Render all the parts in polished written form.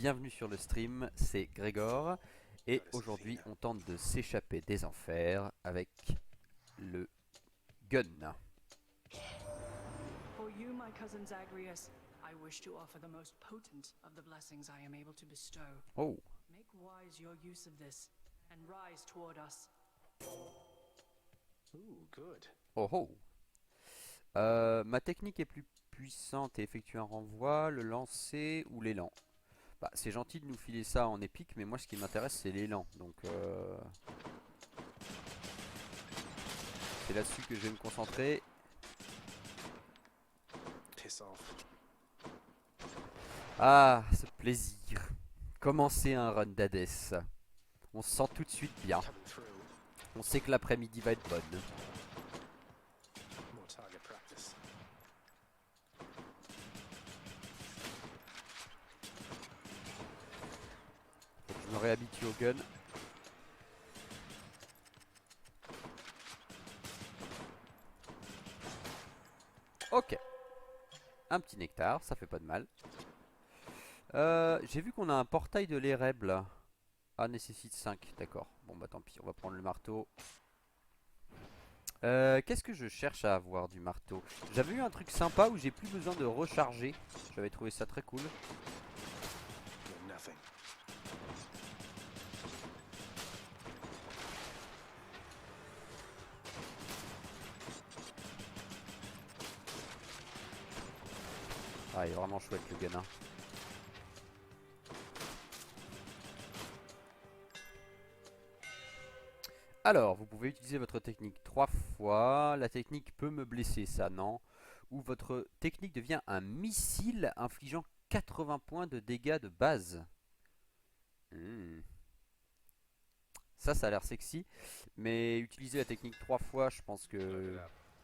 bienvenue sur le stream, c'est Grégor et aujourd'hui on tente de s'échapper des enfers avec le gun. For you, my cousin Zagreus, I wish to offer the most potent of the blessings I am able to bestow. Oh, Make wise your use of this, and rise toward us. Ooh, good. oh oh. Ma technique est plus puissante et effectue un renvoi, le lancer ou l'élan. Bah, c'est gentil de nous filer ça en épique, mais moi ce qui m'intéresse c'est l'élan. Donc c'est là-dessus que je vais me concentrer. Piss off. Ah, ce plaisir. Commencer un run d'Hadès. On se sent tout de suite bien. Coming through. On sait que l'après-midi va être bonne. More target practice. Faut que je me réhabitue au gun. Ok. Un petit nectar, ça fait pas de mal. J'ai vu qu'on a un portail de l'Ereb là. Ah, nécessite 5, d'accord. Bon bah tant pis, on va prendre le marteau. Qu'est-ce que je cherche à avoir du marteau? J'avais eu un truc sympa où j'ai plus besoin de recharger. J'avais trouvé ça très cool. You're nothing. Ah, il est vraiment chouette le gun, hein. Alors, vous pouvez utiliser votre technique 3 fois. La technique peut me blesser, ça non. Ou votre technique devient un missile infligeant 80 points de dégâts de base. Hmm. Ça a l'air sexy. Mais utiliser la technique 3 fois, je pense que...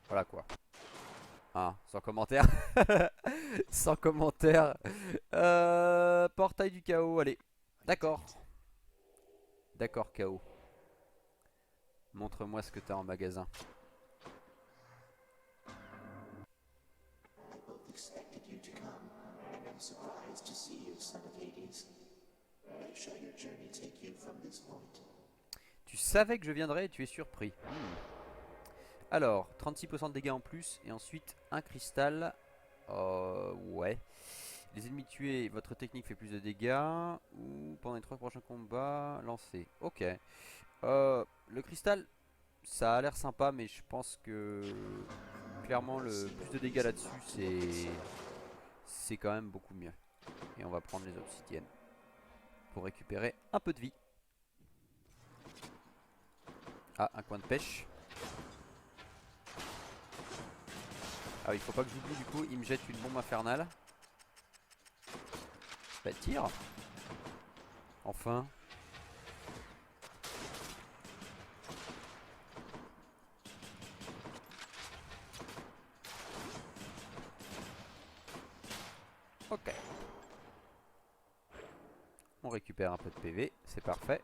Voilà quoi. Ah, sans commentaire. Sans commentaire. Portail du chaos, allez. D'accord. D'accord, chaos. Montre-moi ce que t'as en magasin. I both expected you to come, and surprised to see you, son of Hades. Where shall your journey take you from this point? Tu savais que je viendrais et tu es surpris. Alors, 36% de dégâts en plus et ensuite un cristal. Ouais. Les ennemis tués, votre technique fait plus de dégâts. Ou pendant les 3 prochains combats, lancez. Ok. Le cristal, ça a l'air sympa, mais je pense que clairement le plus de dégâts là-dessus, c'est quand même beaucoup mieux. Et on va prendre les obsidiennes pour récupérer un peu de vie. Ah, un coin de pêche. Ah oui, faut pas que j'oublie du coup, il me jette une bombe infernale. Bah tire. Enfin. Ok. On récupère un peu de PV, c'est parfait.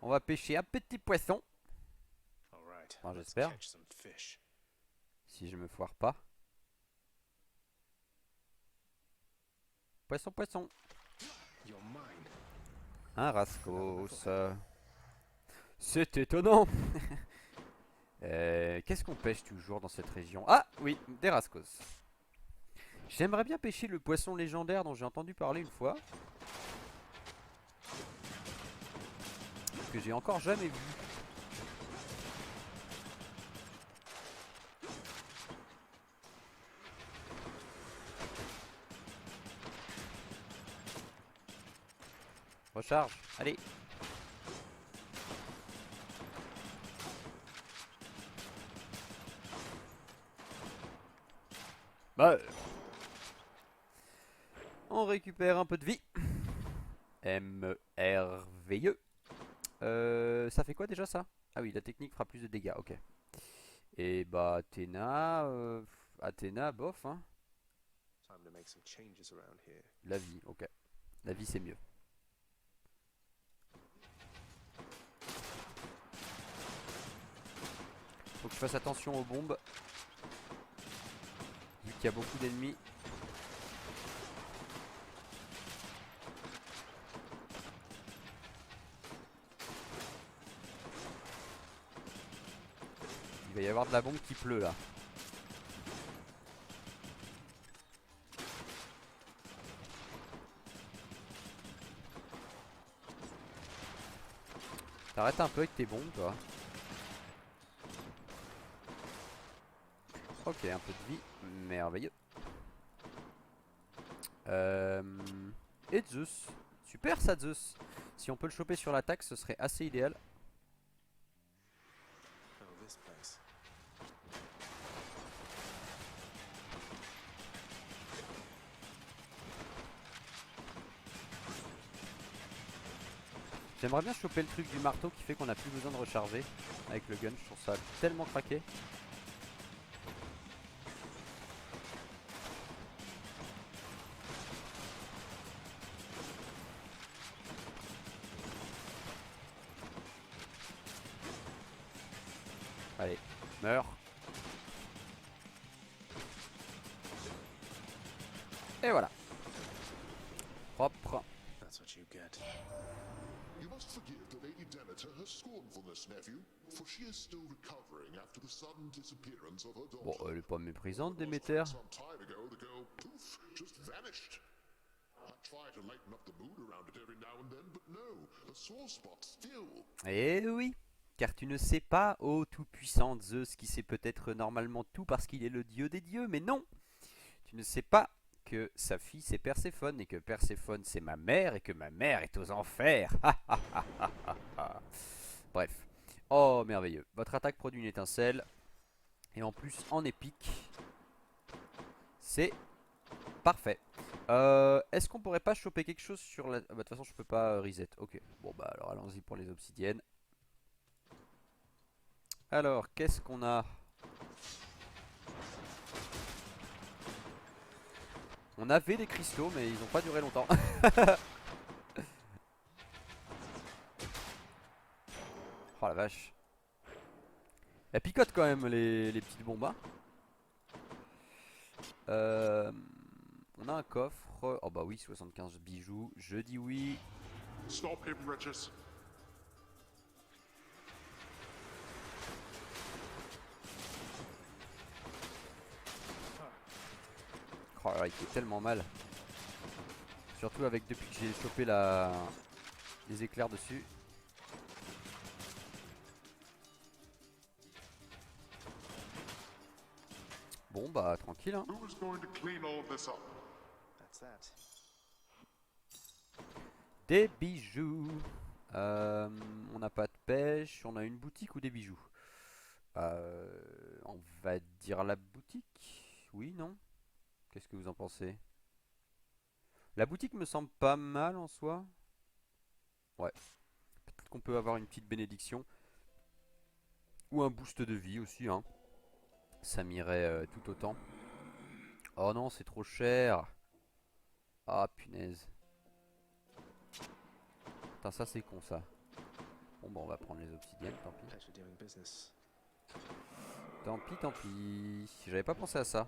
On va pêcher un petit poisson. All right. Enfin, Let's j'espère. catch some fish. Si je me foire pas. Poisson, poisson. You're mine. Un rascos. C'est étonnant. Qu'est-ce qu'on pêche toujours dans cette région? Ah oui, des rascos. J'aimerais bien pêcher le poisson légendaire dont j'ai entendu parler une fois. Que j'ai encore jamais vu. Recharge, allez. Bah. On récupère un peu de vie. merveilleux. Ça fait quoi déjà ça? Ah oui, la technique fera plus de dégâts, ok. Et bah Athéna, Athéna, bof hein. Time to make some changes around here. La vie, ok. La vie c'est mieux. Faut que je fasse attention aux bombes. Vu qu'il y a beaucoup d'ennemis. va y avoir de la bombe qui pleut là. T'arrêtes un peu avec tes bombes toi. Ok, un peu de vie, merveilleux. Et Zeus. Super ça Zeus. Si on peut le choper sur l'attaque, ce serait assez idéal. Oh, this place. J'aimerais bien choper le truc du marteau qui fait qu'on a plus besoin de recharger avec le gun. Je trouve ça tellement craqué. Allez, meurs. Et voilà. Propre. That's what you get. You must forgive the Lady Demeter her scornfulness, nephew, for she is still recovering after the sudden disappearance of her Bon, daughter. elle est pas méprisante, It was Déméter. some time ago, the girl, poof, just vanished. I try to lighten up the mood around it every now and then, but no, a sore spot still. Eh oui, car tu ne sais pas, ô tout-puissant Zeus, qui sait peut-être normalement tout parce qu'il est le dieu des dieux, mais non. Tu ne sais pas que sa fille c'est Perséphone et que Perséphone c'est ma mère et que ma mère est aux enfers. Bref. Oh merveilleux. Votre attaque produit une étincelle. Et en plus en épique. C'est parfait. Est-ce qu'on pourrait pas choper quelque chose sur la... Ah bah, de toute façon je peux pas reset. Ok. Bon bah alors allons-y pour les obsidiennes. Alors qu'est-ce qu'on a? On avait des cristaux mais ils n'ont pas duré longtemps. Oh la vache. Elle picote quand même les petites bombes. Hein. On a un coffre. Oh bah oui, 75 bijoux. Je dis oui. Stop him, wretches. Oh là là, il fait tellement mal. Surtout avec depuis que j'ai chopé les éclairs dessus. Bon bah tranquille hein. Who is going to clean all this up? That's that. Des bijoux. On n'a pas de pêche. On a une boutique ou des bijoux? On va dire la boutique. Oui, non? Qu'est-ce que vous en pensez? La boutique me semble pas mal en soi. Ouais. Peut-être qu'on peut avoir une petite bénédiction. Ou un boost de vie aussi, hein. Ça m'irait tout autant. Oh non, c'est trop cher. Ah, punaise. Putain, ça c'est con ça. Bon bah on va prendre les obsidiennes, tant pis. Pleasure doing business. Tant pis, tant pis. J'avais pas pensé à ça.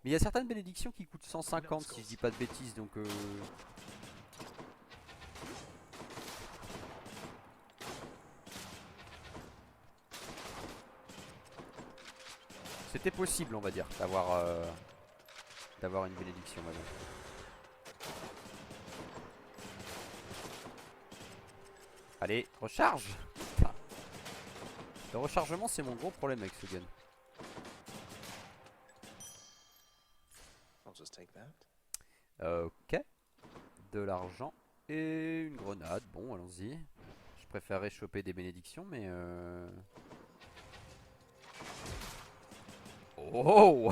Mais il y a certaines bénédictions qui coûtent 150 si je dis pas de bêtises, donc c'était possible on va dire d'avoir une bénédiction maintenant. Allez, recharge. Putain. Le rechargement c'est mon gros problème avec ce gun. I'll just take that. Ok. De l'argent et une grenade. Bon, allons-y. Je préférerais choper des bénédictions, mais oh.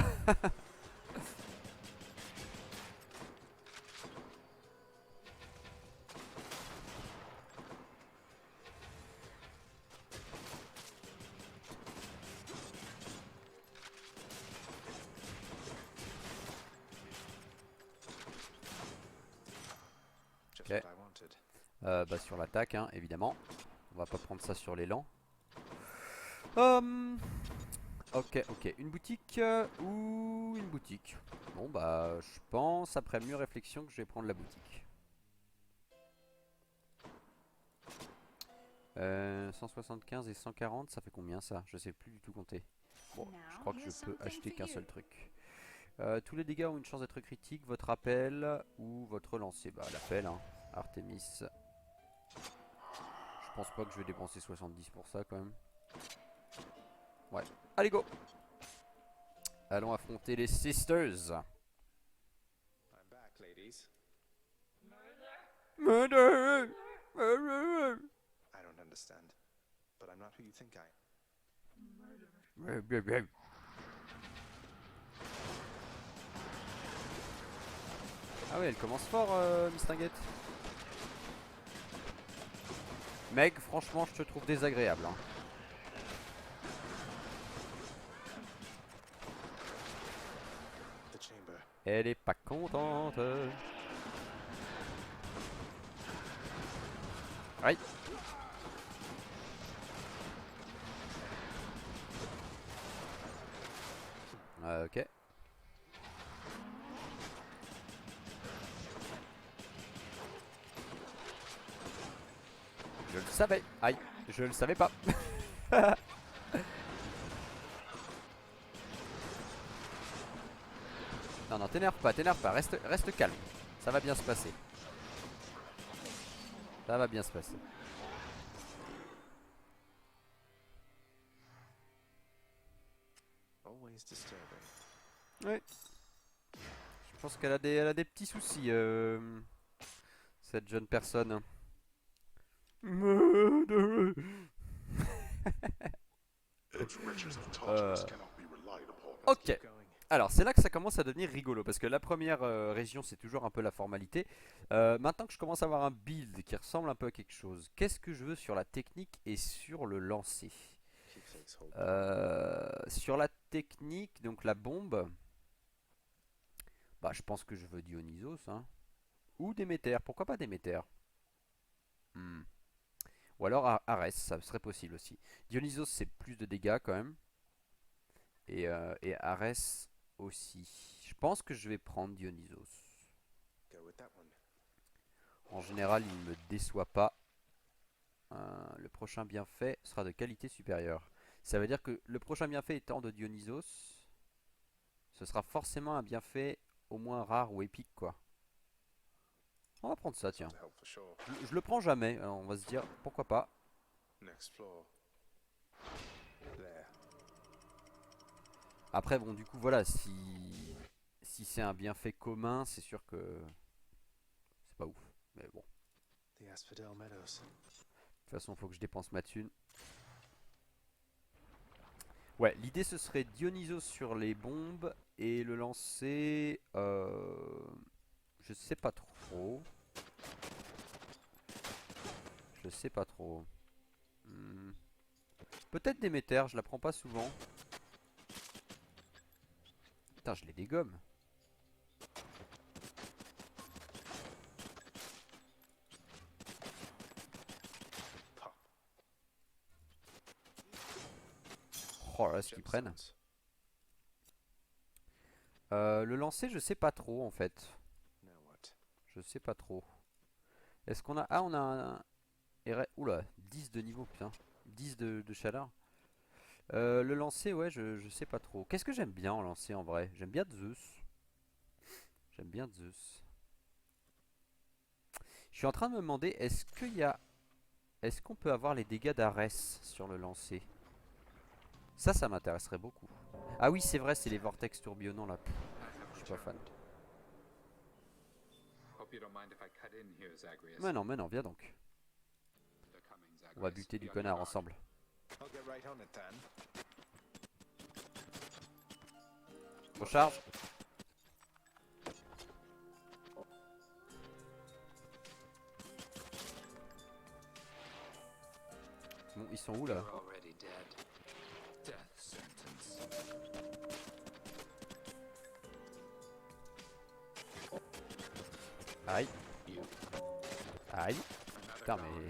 Just Okay. what I wanted. Bah sur l'attaque, hein, évidemment. On va pas prendre ça sur l'élan. Ok, ok. Une boutique ou une boutique? Bon bah je pense après mûre réflexion que je vais prendre la boutique. 175 et 140, ça fait combien ça? Je sais plus du tout compter. Bon, je crois que je peux acheter qu'un seul truc. Tous les dégâts ont une chance d'être critiques. Votre appel ou votre lancer. Bah l'appel, hein. Artemis. Je pense pas que je vais dépenser 70 pour ça quand même. Ouais. Allez go. Allons affronter les Sisters. I'm back, ladies. Murder. I don't understand, but I'm not who you think I am. Ah ouais, elle commence fort, Miss Tinguette. Meg, franchement, je te trouve désagréable. Hein. The chamber. Elle est pas contente. Aïe. Ok. Je le savais. Aïe, je le savais pas. Non, non, t'énerve pas, reste calme. Ça va bien se passer. Ça va bien se passer. Always disturbing. Oui. Je pense qu'elle a des petits soucis, cette jeune personne. Those wretches of Tartarus cannot be relied upon. Ok. Keep going. Alors c'est là que ça commence à devenir rigolo parce que la première région c'est toujours un peu la formalité. Maintenant que je commence à avoir un build qui ressemble un peu à quelque chose, qu'est-ce que je veux sur la technique et sur le lancer? Keepsakes hold. Sur la technique, donc la bombe, bah je pense que je veux Dionysos, hein. Ou Déméter, pourquoi pas Déméter? Ou alors Arès, ça serait possible aussi. Dionysos c'est plus de dégâts quand même. Et Arès aussi. Je pense que je vais prendre Dionysos. Go with that one. En général, il ne me déçoit pas. Le prochain bienfait sera de qualité supérieure. Ça veut dire que le prochain bienfait étant de Dionysos, ce sera forcément un bienfait au moins rare ou épique, quoi. On va prendre ça, tiens. To help for sure. Je le prends jamais. Alors on va se dire, pourquoi pas. Next floor. There. Après, bon, du coup, voilà, si c'est un bienfait commun, c'est sûr que c'est pas ouf. Mais bon, The Asphodel Meadows. de toute façon, faut que je dépense ma thune. Ouais, l'idée ce serait Dionysos sur les bombes et le lancer. Je sais pas trop. Je sais pas trop. Peut-être Déméter, je la prends pas souvent. Putain, je les dégomme. Pop. Oh là, ce qu'ils prennent. Gemstones. Le lancer, je sais pas trop en fait. Now what? Je sais pas trop. Est-ce qu'on a... Ah, on a un... Oula, 10 de niveau, putain. 10 de chaleur. Le lancer, ouais, je sais pas trop. Qu'est-ce que j'aime bien en lancer en vrai? J'aime bien Zeus. J'aime bien Zeus. Je suis en train de me demander, est-ce qu'il y a... Est-ce qu'on peut avoir les dégâts d'Arès sur le lancer? Ça m'intéresserait beaucoup. Ah oui, c'est vrai, c'est les vortex tourbillonnants là. Pff, je suis pas fan. Hope you don't mind if I cut in here, Zagreus. Mais non, viens donc. They're coming, Zagreus. On va buter du Be on your connard guard. ensemble. I'll get right on it then. Recharge. Bon, ils sont où là? You're already dead. Death sentence. Aïe. You. Aïe. Another Putain, round. mais...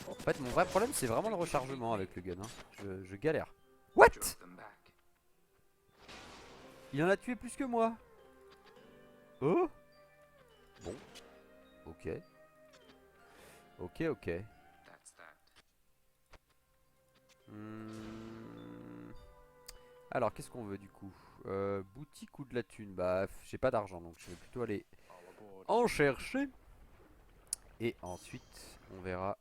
En fait, mon vrai problème, c'est vraiment le rechargement avec le gun. Hein. Je galère. What? Drove them back. Il en a tué plus que moi. Oh. Bon. Ok. Ok, ok. That's that. Alors, qu'est-ce qu'on veut du coup? Boutique ou de la thune? Bah, j'ai pas d'argent, donc je vais plutôt aller All aboard. en chercher. Et ensuite, on verra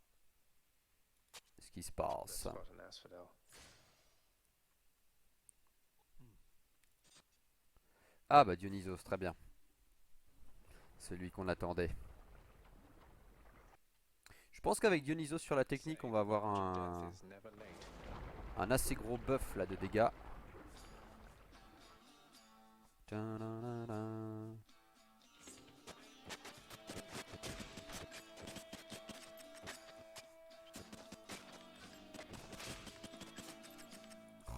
ce qui se Let's passe. spot an asphodel. Ah bah Dionysos, très bien. Celui qu'on attendait. Je pense qu'avec Dionysos sur la technique, on va avoir Death is never late. un assez gros buff là de dégâts. Ta-da-da-da.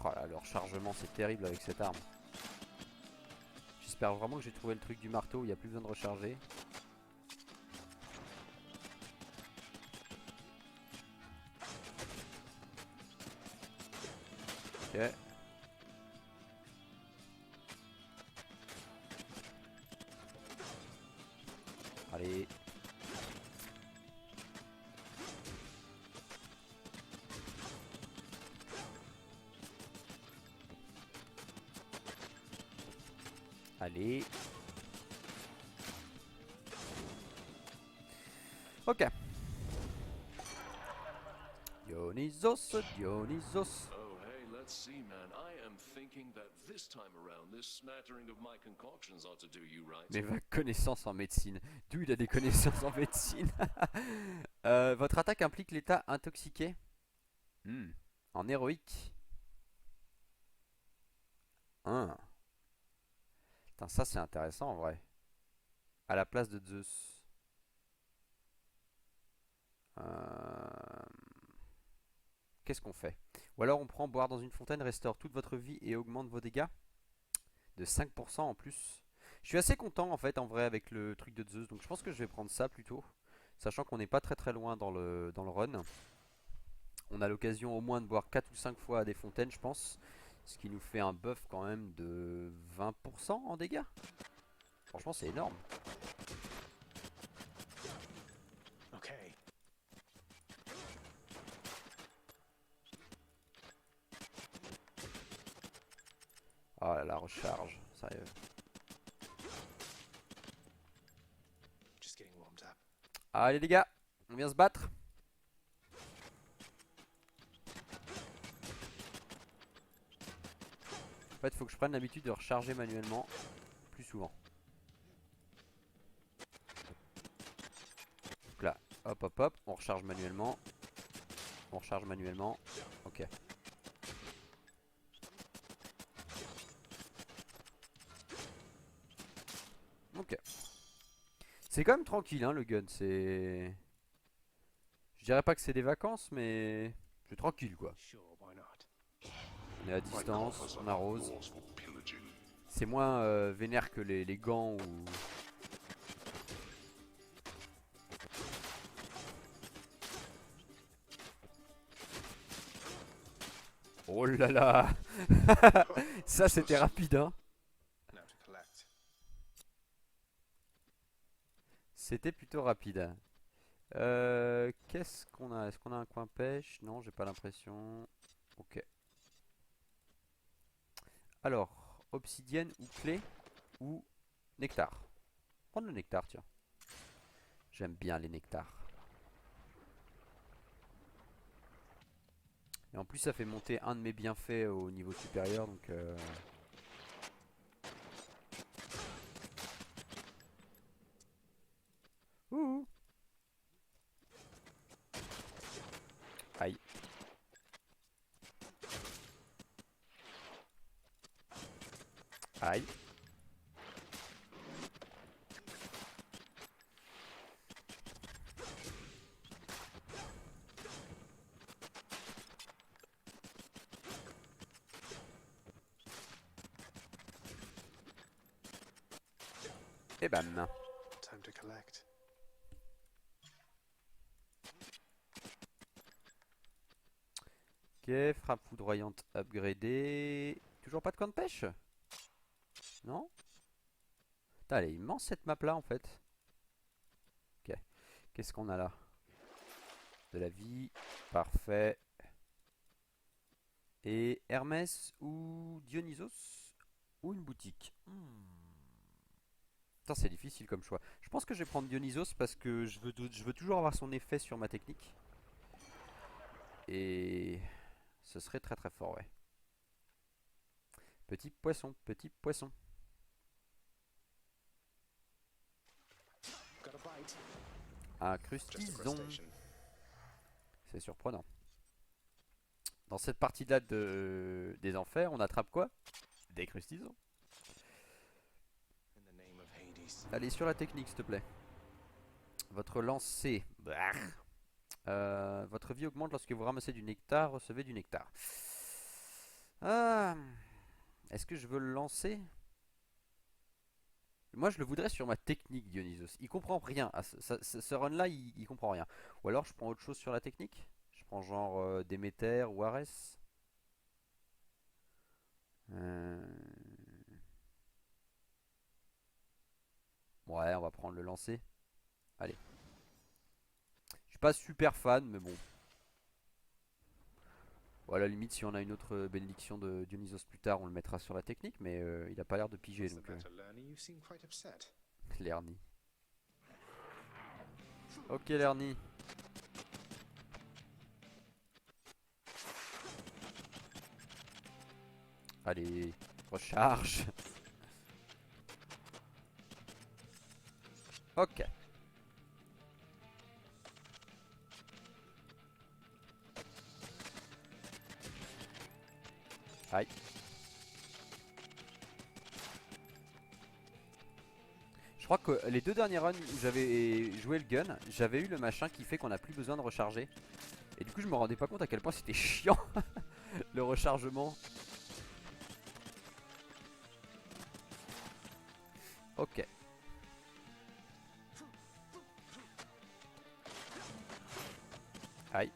Oh là, le rechargement c'est terrible avec cette arme. J'espère vraiment que j'ai trouvé le truc du marteau où il n'y a plus besoin de recharger. Ok. Allez. Allez. Ok. Dionysos, Dionysos. Oh, hey, let's see, man. I am thinking that this time around, this smattering of my concoctions ought to do you right. Mais va connaissance en médecine. D'où il a des connaissances en médecine. Votre attaque implique l'état intoxiqué. En héroïque. Putain, ça c'est intéressant en vrai. À la place de Zeus. Qu'est-ce qu'on fait? Ou alors on prend boire dans une fontaine, restaure toute votre vie et augmente vos dégâts de 5% en plus. Je suis assez content en fait en vrai avec le truc de Zeus, donc je pense que je vais prendre ça plutôt. Sachant qu'on n'est pas très loin dans le run. On a l'occasion au moins de boire 4 ou 5 fois à des fontaines je pense. Ce qui nous fait un buff quand même de 20% en dégâts. Franchement c'est énorme. Okay. Oh là la recharge, sérieux. Just getting warmed up. Allez les gars, on vient se battre. En fait, faut que je prenne l'habitude de recharger manuellement plus souvent. Donc là, hop hop hop, on recharge manuellement. On recharge manuellement. Ok. Ok. C'est quand même tranquille hein le gun, c'est... Je dirais pas que c'est des vacances mais... C'est tranquille quoi. Sure, why not? On est à distance, on arrose. C'est moins vénère que les gants ou... Oh là là. Ça c'était rapide hein. Now to collect. C'était plutôt rapide. Qu'est-ce qu'on a? Est-ce qu'on a un coin pêche? Non, j'ai pas l'impression. Ok. Alors, obsidienne ou clé ou nectar? Prendre le nectar, tiens. J'aime bien les nectars. Et en plus, ça fait monter un de mes bienfaits au niveau supérieur, donc... Ouh. Aïe. Aïe. Et bam. Time to collect. Ok, frappe foudroyante upgradée. Toujours pas de camp de pêche? Non? Putain, elle est immense cette map là en fait. Ok, qu'est-ce qu'on a là? De la vie. Parfait. Et Hermès ou Dionysos ou une boutique. Putain, c'est difficile comme choix. Je pense que je vais prendre Dionysos parce que je veux toujours avoir son effet sur ma technique. Et ce serait très très fort, ouais. Petit poisson, petit poisson. Got a bite. Un Just a crustison. crustacean. C'est surprenant. Dans cette partie-là des enfers, on attrape quoi? Des crustison. In the name of Hades. Allez, sur la technique, s'il te plaît. Votre lancer. Votre vie augmente lorsque vous ramassez du nectar, recevez du nectar. Ah, est-ce que je veux le lancer? Moi, je le voudrais sur ma technique, Dionysos. Il comprend rien. Ce run-là, il comprend rien. Ou alors, je prends autre chose sur la technique. Je prends genre Déméter ou Arès. Ouais, on va prendre le lancer. Allez. Je suis pas super fan, mais bon. Bon, à la limite, si on a une autre bénédiction de Dionysos plus tard, on le mettra sur la technique, mais il a pas l'air de piger. What's the Donc, matter, Lerny? You seem quite upset. Lerny. Ok, Lerny. Allez, recharge. Ok. Aïe. Je crois que les deux derniers runs où j'avais joué le gun, j'avais eu le machin qui fait qu'on n'a plus besoin de recharger. Et du coup je me rendais pas compte à quel point c'était chiant le rechargement. Ok. Aïe.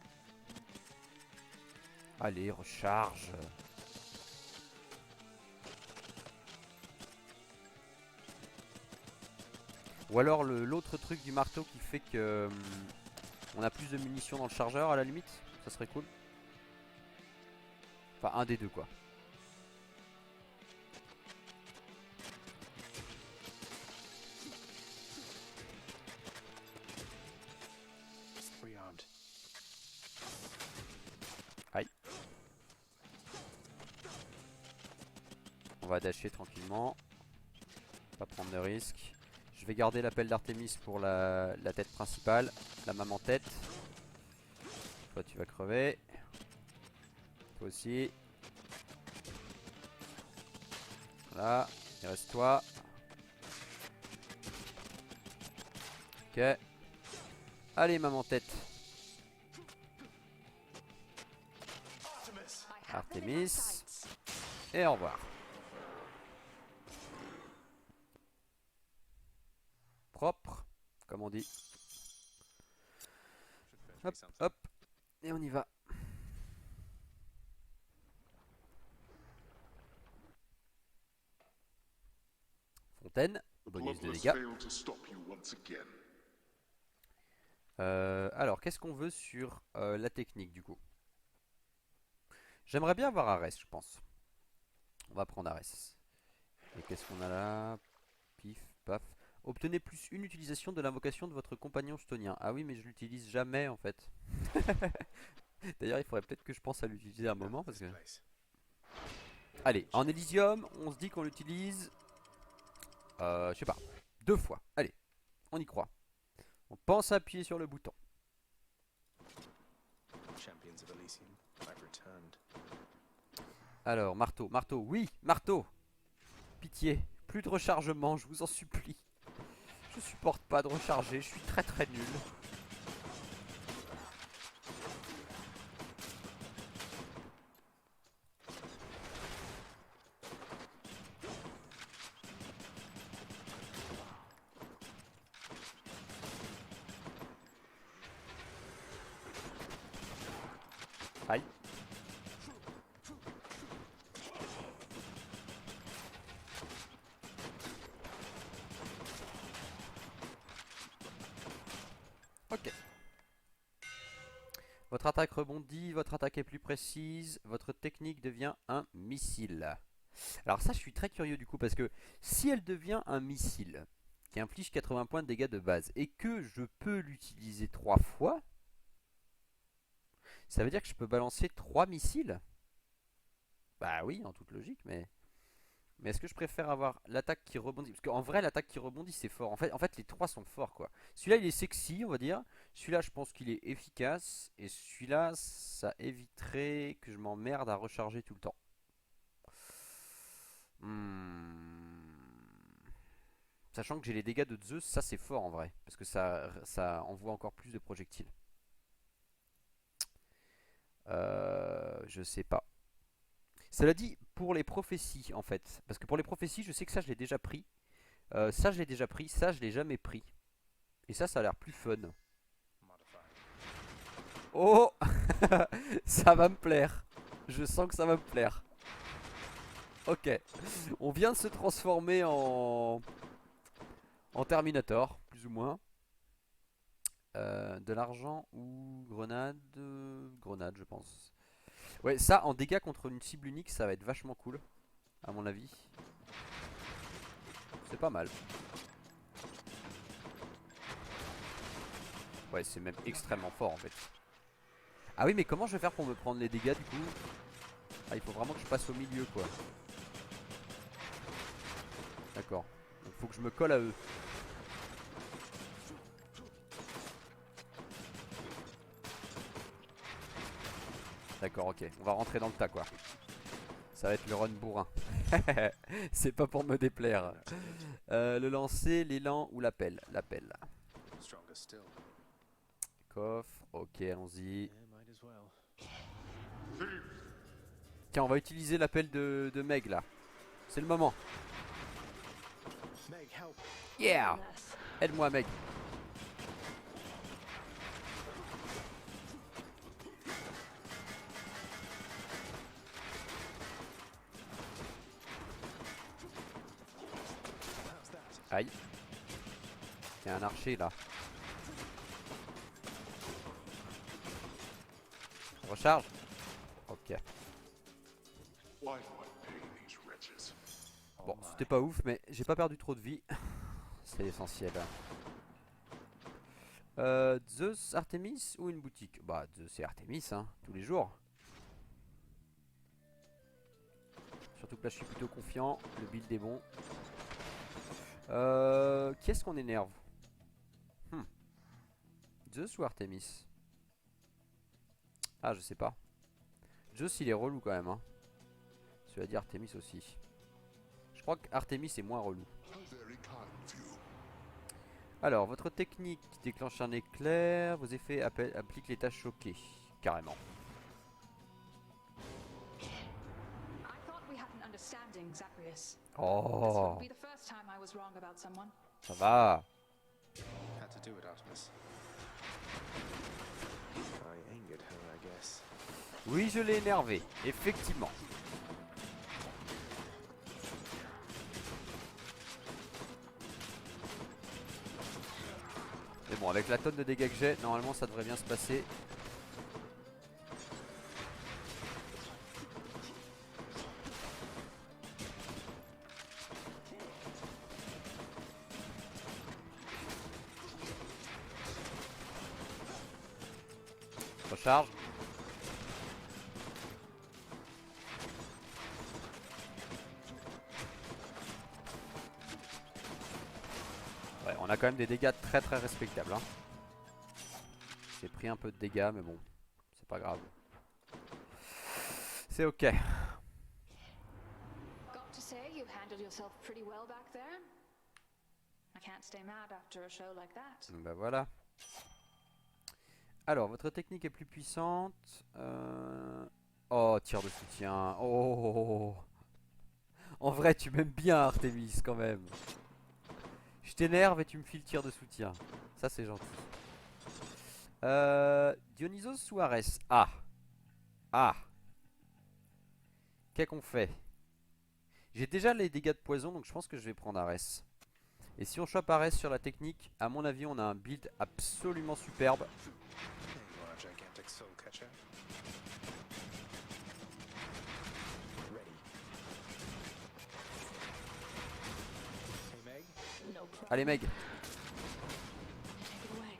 Allez, recharge. Ou alors l'autre truc du marteau qui fait que on a plus de munitions dans le chargeur à la limite. Ça serait cool. Enfin un des deux quoi. Rearmed. Aïe. On va dasher tranquillement. Pas prendre de risques. Je vais garder l'appel d'Artémis pour la tête principale. La maman tête. Toi tu vas crever. Toi aussi. Voilà. Il reste toi. Ok. Allez maman tête. Artémis. Et au revoir. Propre, comme on dit. Should fetch me Hop, something. hop. Et on y va. Fontaine. The Bonus de bloodless dégâts. failed to stop you once again. Alors, qu'est-ce qu'on veut sur la technique du coup? J'aimerais bien avoir Arès, je pense. On va prendre Arès. Et qu'est-ce qu'on a là? Pif, paf. Obtenez plus une utilisation de l'invocation de votre compagnon stonien. Ah oui, mais je l'utilise jamais en fait. D'ailleurs, il faudrait peut-être que je pense à l'utiliser un moment parce que... Place. Allez, en Elysium, on se dit qu'on l'utilise... je sais pas. 2 fois. Allez, on y croit. On pense à appuyer sur le bouton. Champions of Elysium, I've returned. Alors, marteau, marteau, oui, marteau. Pitié, plus de rechargement, je vous en supplie. Je supporte pas de recharger, je suis très très nul. Aïe. Ok. Votre attaque rebondit, votre attaque est plus précise, votre technique devient un missile. Alors ça, je suis très curieux du coup, parce que si elle devient un missile qui inflige 80 points de dégâts de base, et que je peux l'utiliser 3 fois, ça veut dire que je peux balancer 3 missiles? Bah oui, en toute logique, mais est-ce que je préfère avoir l'attaque qui rebondit? Parce qu'en vrai, l'attaque qui rebondit, c'est fort. En fait, les 3 sont forts, quoi. Celui-là, il est sexy, on va dire. Celui-là, je pense qu'il est efficace. Et celui-là, ça éviterait que je m'emmerde à recharger tout le temps. Sachant que j'ai les dégâts de Zeus, ça c'est fort en vrai. Parce que ça envoie encore plus de projectiles. Je sais pas. Cela dit, pour les prophéties en fait. Parce que pour les prophéties, je sais que ça je l'ai déjà pris. Ça je l'ai déjà pris. Ça je l'ai jamais pris. Et ça a l'air plus fun. Oh ça va me plaire. Je sens que ça va me plaire. Ok. On vient de se transformer en Terminator, plus ou moins. De l'argent ou grenade? Grenade, je pense. Ouais, ça, en dégâts contre une cible unique, ça va être vachement cool, à mon avis. C'est pas mal. Ouais, c'est même extrêmement fort, en fait. Ah oui, mais comment je vais faire pour me prendre les dégâts, du coup? Ah, il faut vraiment que je passe au milieu, quoi. D'accord. Donc, faut que je me colle à eux. D'accord, ok. On va rentrer dans le tas, quoi. Ça va être le run bourrin. C'est pas pour me déplaire. Le lancer, l'élan ou l'appel? L'appel. Coffre. Ok, allons-y. Tiens, on va utiliser l'appel de Meg, là. C'est le moment. Yeah! Aide-moi, Meg. Aïe. Il y a un archer là. Recharge. Ok. Bon, c'était pas ouf, mais j'ai pas perdu trop de vie. C'est essentiel. Zeus, Artemis ou une boutique? Bah, Zeus et Artemis, hein, tous les jours. Surtout que là, je suis plutôt confiant. Le build est bon. Qui est-ce qu'on énerve? Zeus ou Artemis? Ah, je sais pas. Zeus, il est relou quand même, hein. Cela dit, Artemis aussi. Je crois qu'Artemis est moins relou. Alors, votre technique déclenche un éclair. Vos effets appliquent l'état choqué. Carrément. Oh, ça va. Had to do it, Artemis. I angered her, I guess. Oui, je l'ai énervé, effectivement. Mais bon, avec la tonne de dégâts que j'ai, normalement ça devrait bien se passer. Recharge. Ouais, on a quand même des dégâts très très respectables, hein. J'ai pris un peu de dégâts, mais bon, c'est pas grave. C'est ok. Got to say, you handled yourself pretty well back there. I can't stay mad after a show like that. Bah voilà. Alors, votre technique est plus puissante. Oh, tir de soutien. Oh. En vrai, tu m'aimes bien, Artemis, quand même. Je t'énerve et tu me files tir de soutien. Ça, c'est gentil. Dionysos ou Arès? Ah. Ah. Qu'est-ce qu'on fait? J'ai déjà les dégâts de poison, donc je pense que je vais prendre Arès. Et si on chope Arès sur la technique, à mon avis, on a un build absolument superbe. chair? Ready. Hey, Meg? No problem. Allez Meg. Take it away.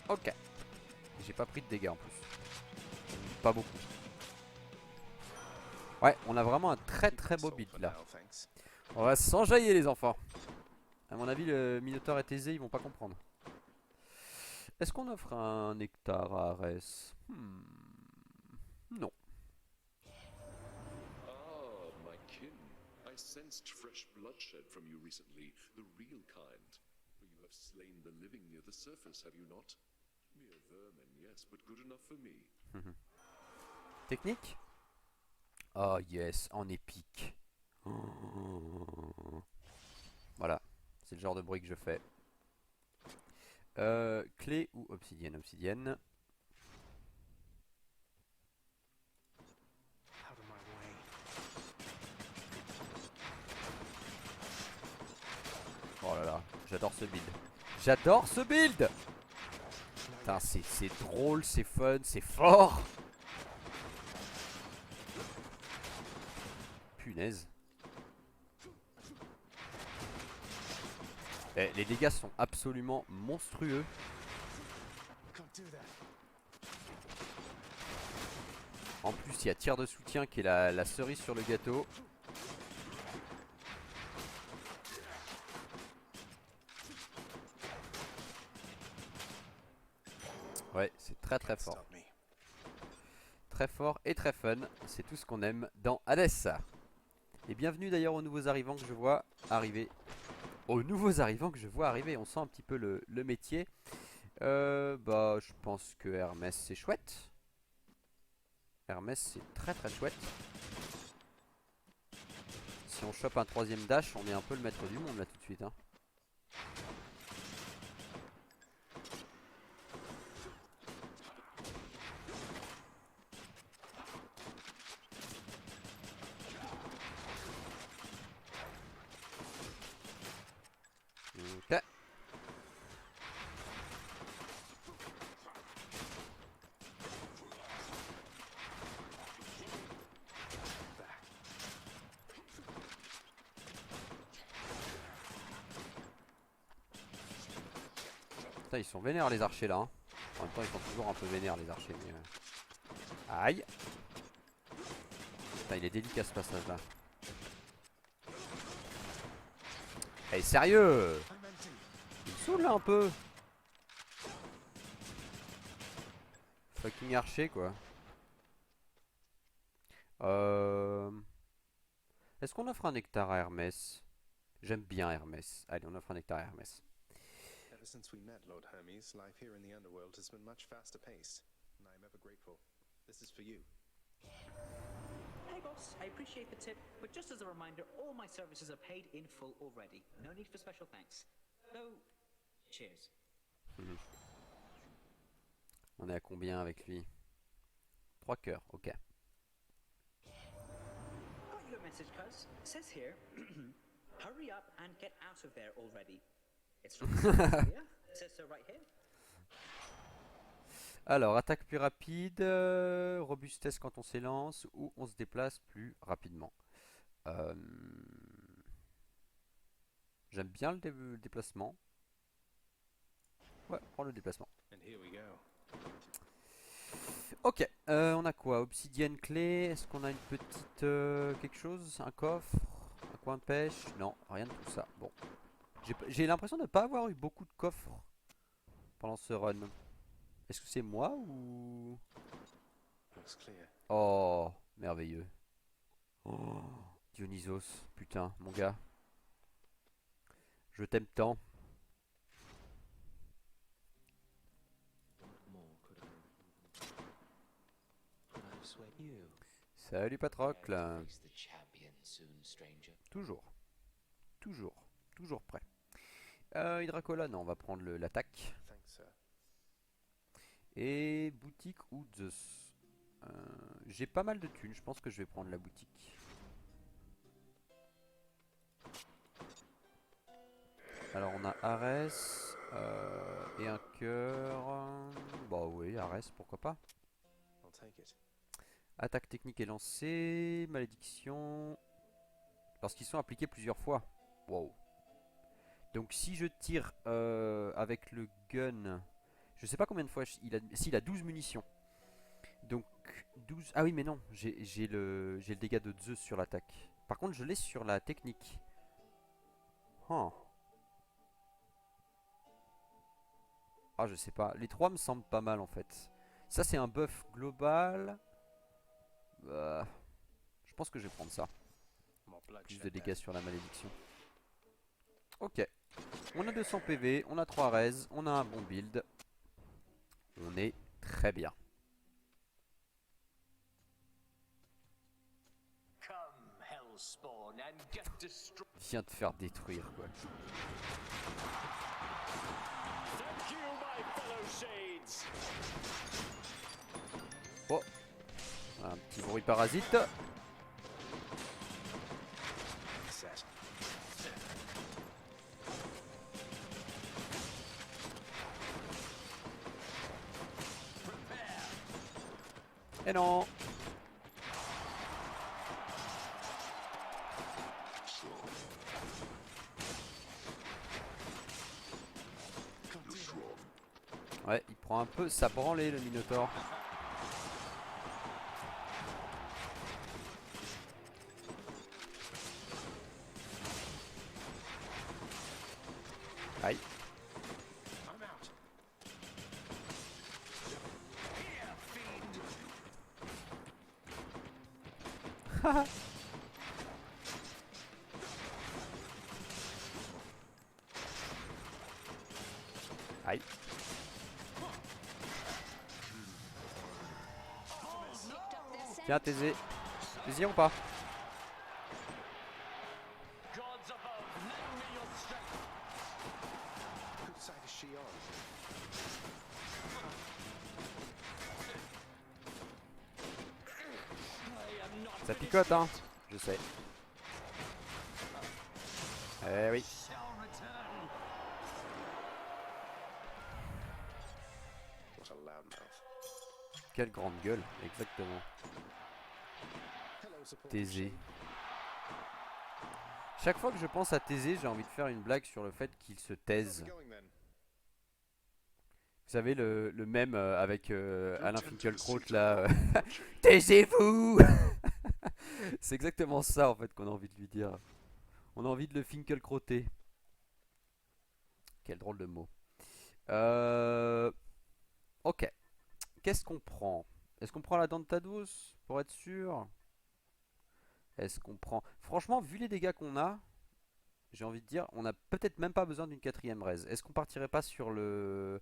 Ok. J'ai pas pris de dégâts en plus. Pas beaucoup. Ouais, on a vraiment un très très beau build là. Now, thanks. On va s'enjailler les enfants. À mon avis, le Minotaur et Thésée, ils vont pas comprendre. Est-ce qu'on offre un nectar à Arès? Non. Ah, my kin. I sensed fresh bloodshed from you recently, the real kind. For you have slain the living near the surface, have you not? Mere vermin, yes, but good enough for me. Technique? Oh yes, en épique. Voilà, c'est le genre de bruit que je fais. Clé ou obsidienne? Obsidienne. Out of my way. Oh là là, j'adore ce build. J'adore ce build! Putain, c'est drôle, c'est fun, c'est fort! Punaise. Eh, les dégâts sont absolument monstrueux. Can't do that. En plus, il y a tir de soutien qui est la cerise sur le gâteau. Ouais, c'est très très fort. Stop me. Très fort et très fun. C'est tout ce qu'on aime dans Hades. Et bienvenue d'ailleurs aux nouveaux arrivants que je vois arriver. Aux nouveaux arrivants que je vois arriver. On sent un petit peu le métier. Bah, je pense que Hermès c'est chouette. Hermès c'est très très chouette. Si on chope un troisième dash, on est un peu le maître du monde là tout de suite. Hein. Ok. Putain, ils sont vénères les archers là. Hein. En même temps, ils sont toujours un peu vénères les archers. Mais, aïe. Putain, il est délicat ce passage là. Eh, sérieux? Il me saoule là un peu. Fucking archer quoi. Est-ce qu'on offre un nectar à Hermès? J'aime bien Hermès. Allez, on offre un nectar à Hermès. Ever since we met, Lord Hermes, life here in the underworld has been much faster paced, and I am ever grateful. This is for you. Hey boss, I appreciate the tip, but just as a reminder, all my services are paid in full already. No need for special thanks. Though, cheers. On est à combien avec lui? 3 cœurs, ok. Got your message, cuz. It says here, hurry up and get out of there already. It's from Syria. It says so right here. Alors, attaque plus rapide, robustesse quand on s'élance, ou on se déplace plus rapidement. J'aime bien le déplacement. Ouais, prends le déplacement. And here we go. Ok, on a quoi? Obsidienne clé, est-ce qu'on a une petite quelque chose? Un coffre? Un coin de pêche? Non, rien de tout ça. Bon. J'ai l'impression de ne pas avoir eu beaucoup de coffres pendant ce run. Est-ce que c'est moi ou... Looks clear. Oh, merveilleux. Oh, Dionysos, putain, mon gars. Je t'aime tant. Salut Patrocle. Toujours. Toujours. Toujours prêt. Hydracola, non, on va prendre l'attaque. Thanks, sir. Et boutique ou Zeus. J'ai pas mal de thunes, je pense que je vais prendre la boutique. Alors on a Arès et un cœur. Bah oui, Arès, pourquoi pas. I'll take it. Attaque technique est lancée, malédiction. Lorsqu'ils sont appliqués plusieurs fois. Wow. Donc si je tire avec le gun, je sais pas combien de fois s'il a 12 munitions. Donc 12. Ah oui mais non, j'ai le dégât de Zeus sur l'attaque. Par contre je l'ai sur la technique. Oh. Ah je sais pas, les 3 me semblent pas mal en fait. Ça c'est un buff global. Je pense que je vais prendre ça. More Plus bloodshed de then. dégâts sur la malédiction. Ok. On a 200 PV, on a 3 res, on a un bon build. On est très bien. Viens te faire détruire quoi. Oh. Un petit bruit parasite. Set. Et non. Ouais, il prend un peu sa branlée le Minotaur. Aïe. I'm out. Aïe. Tiens, Thésée. Plaisir ou pas? Whose side is she on? Ça picote hein. Je sais. Eh oui. What a loudmouth. Quelle grande gueule, exactement. Hello, support Thésée. machine. Chaque fois que je pense à Thésée, j'ai envie de faire une blague sur le fait qu'il se taise. How's it going then? Vous savez le mème avec Alain Finkielkraut là. Taisez-vous. C'est exactement ça en fait qu'on a envie de lui dire. On a envie de le Finkielkrauter. Quel drôle de mot. Ok. Qu'est-ce qu'on prend? Est-ce qu'on prend la dent de Tados pour être sûr? Est-ce qu'on prend... Franchement, vu les dégâts qu'on a, j'ai envie de dire, on n'a peut-être même pas besoin d'une 4ème raise. Est-ce qu'on partirait pas sur le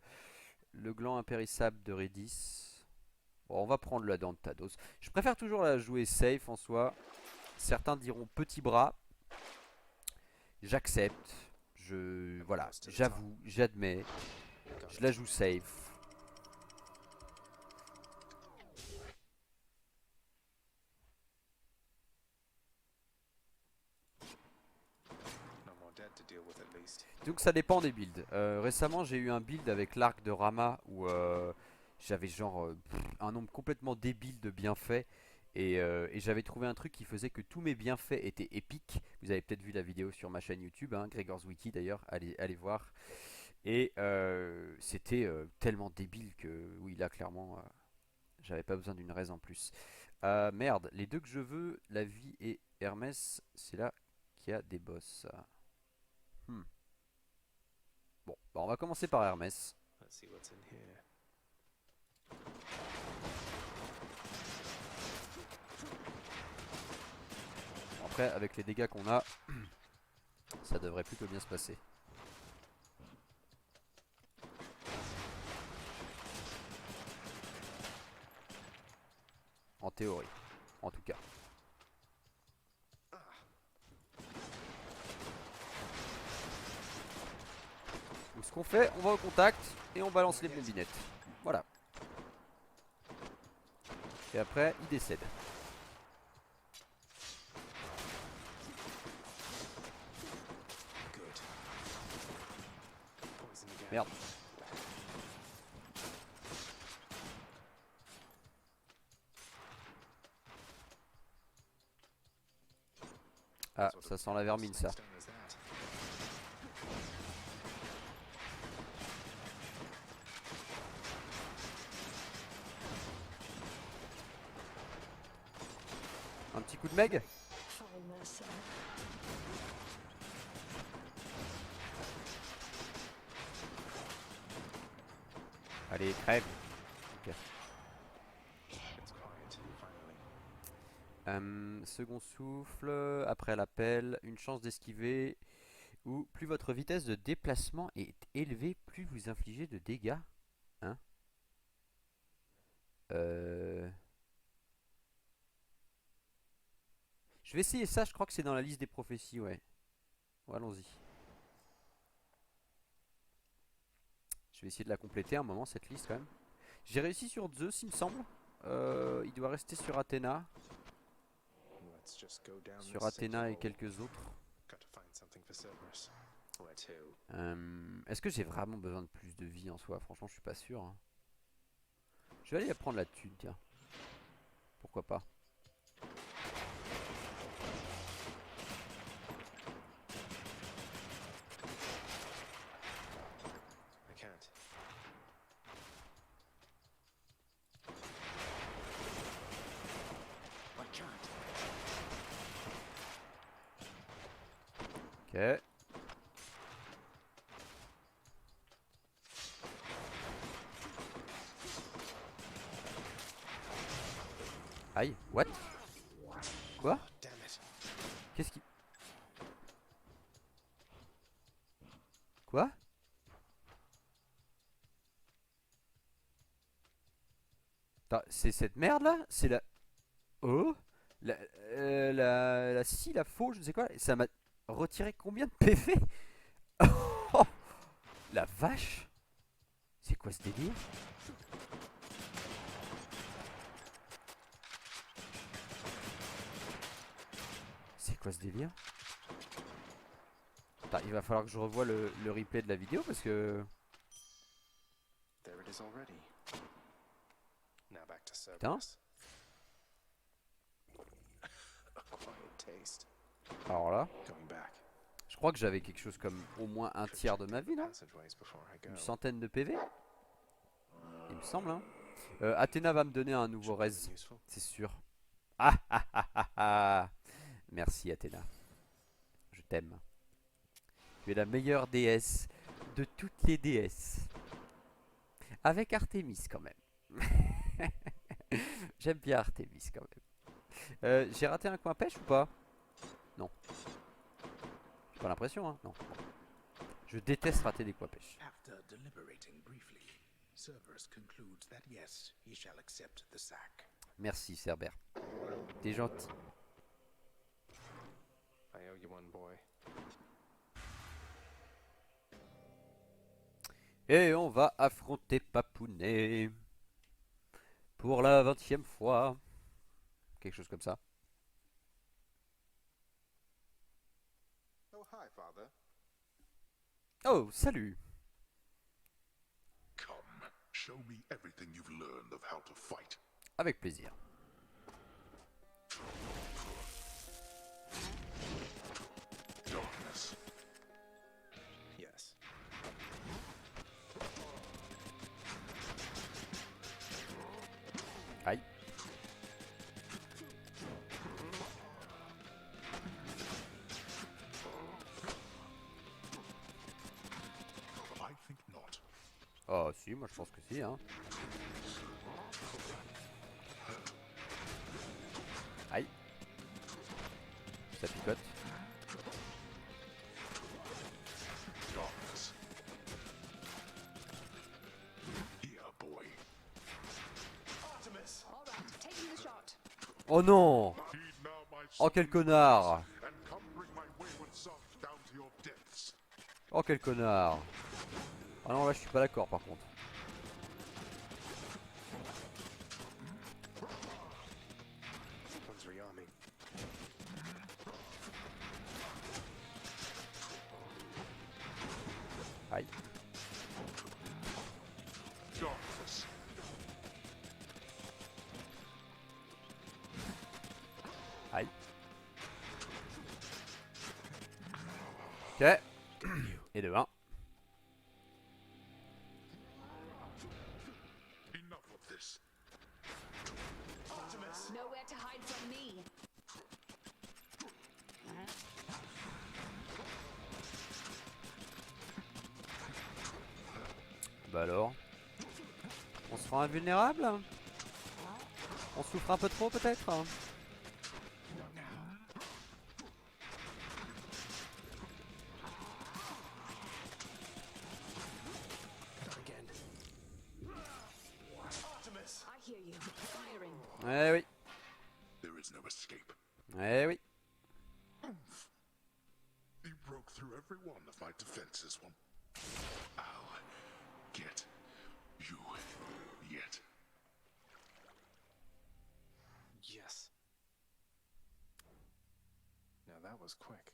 gland impérissable de Redis? Bon, on va prendre la dent de Tados. Je préfère toujours la jouer safe en soi. Certains diront petit bras. J'accepte. Voilà, j'avoue, j'admets. Je la joue safe. No more dead to deal with at least. Donc ça dépend des builds. Récemment j'ai eu un build avec l'arc de Rama où j'avais genre un nombre complètement débile de bienfaits. Et j'avais trouvé un truc qui faisait que tous mes bienfaits étaient épiques. Vous avez peut-être vu la vidéo sur ma chaîne YouTube, hein, Gregor's Wiki d'ailleurs, allez voir. Et c'était tellement débile que oui là clairement j'avais pas besoin d'une raise en plus. Merde, les deux que je veux, la vie et Hermès, c'est là qu'il y a des boss. Bon, bah on va commencer par Hermès. Let's see what's in here. Après, avec les dégâts qu'on a, ça devrait plutôt bien se passer. En théorie, en tout cas. Donc ce qu'on fait, on va au contact et on balance les bombinettes. Voilà. Et après, il décède. Merde. Ah, ça sent la vermine ça. Un petit coup de meg. Allez, crève. Okay. Second souffle, après l'appel, une chance d'esquiver, ou plus votre vitesse de déplacement est élevée, plus vous infligez de dégâts. Hein? Je vais essayer ça, je crois que c'est dans la liste des prophéties, ouais. Bon, allons-y. Je vais essayer de la compléter un moment, cette liste quand même. J'ai réussi sur Zeus, il me semble. Il doit rester sur Athéna. Sur Athéna et quelques autres. Est-ce que j'ai vraiment besoin de plus de vie en soi? Franchement, je suis pas sûr. Hein. Je vais aller prendre la thune, tiens. Pourquoi pas? Ok. Aïe, what? Quoi? Qu'est-ce qui... Quoi? C'est cette merde là? C'est la... Oh? La scie, la faux, je ne sais quoi. Ça m'a retiré combien de PV? Oh, la vache! C'est quoi ce délire? C'est quoi ce délire? Attends, il va falloir que je revoie le replay de la vidéo parce que... Putain. Alors là, je crois que j'avais quelque chose comme au moins un tiers de ma vie, non? Une centaine de PV? Il me semble, hein. Athéna va me donner un nouveau res, c'est sûr. Ah ah ah ah ah. Merci Athéna. Je t'aime. Tu es la meilleure déesse de toutes les déesses. Avec Artémis quand même. J'aime bien Artémis quand même. J'ai raté un coin pêche ou pas? Non. J'ai pas l'impression, hein. Non. Je déteste rater des coins pêche. Merci Cerbère. T'es gentil. Et on va affronter Papounet pour la 20e fois. Quelque chose comme ça. Oh, salut. Come, show me everything you've learned of how to fight. Avec plaisir. Darkness. Yes. Aïe. I think not. Oh si, moi je pense que si, hein. Aïe. Ça picote. Darkness. Yeah, boy. All right, taking the shot. Oh non. Heed now my Oh quel connard. and come bring my wayward son down to your depths. Oh quel connard. Ah non là je suis pas d'accord par contre. Ok. Et de 1. Enough of this. Nowhere to hide from me. Bah alors. On se rend invulnérable? On souffre un peu trop peut-être? I hear you. Firing. Eh oui. There is no escape. Eh oui. You broke through every one of my defenses. I'll get you yet. Yes. Now that was quick.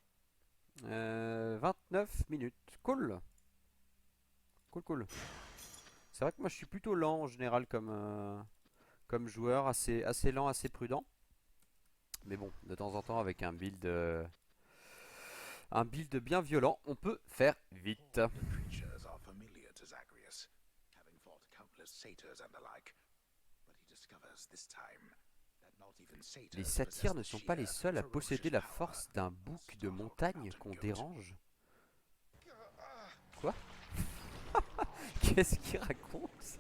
29 minutes. Cool. Cool, cool. C'est vrai que moi je suis plutôt lent en général comme joueur, assez lent, assez prudent. Mais bon, de temps en temps avec un build bien violent, on peut faire vite. Creatures are familiar to Zagreus, having fought countless satyrs and the like. But he discovers this time that not even satyrs Les satyres ne possess sont the pas les sheer, seuls à ferocious posséder la power force d'un bouc de montagne qu'on dérange. Quoi? Qu'est-ce qu'il raconte?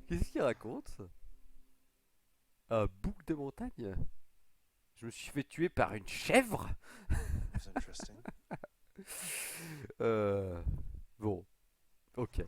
Qu'est-ce qu'il raconte? Un bouc de montagne? Je me suis fait tuer par une chèvre? It's interesting. Bon, ok.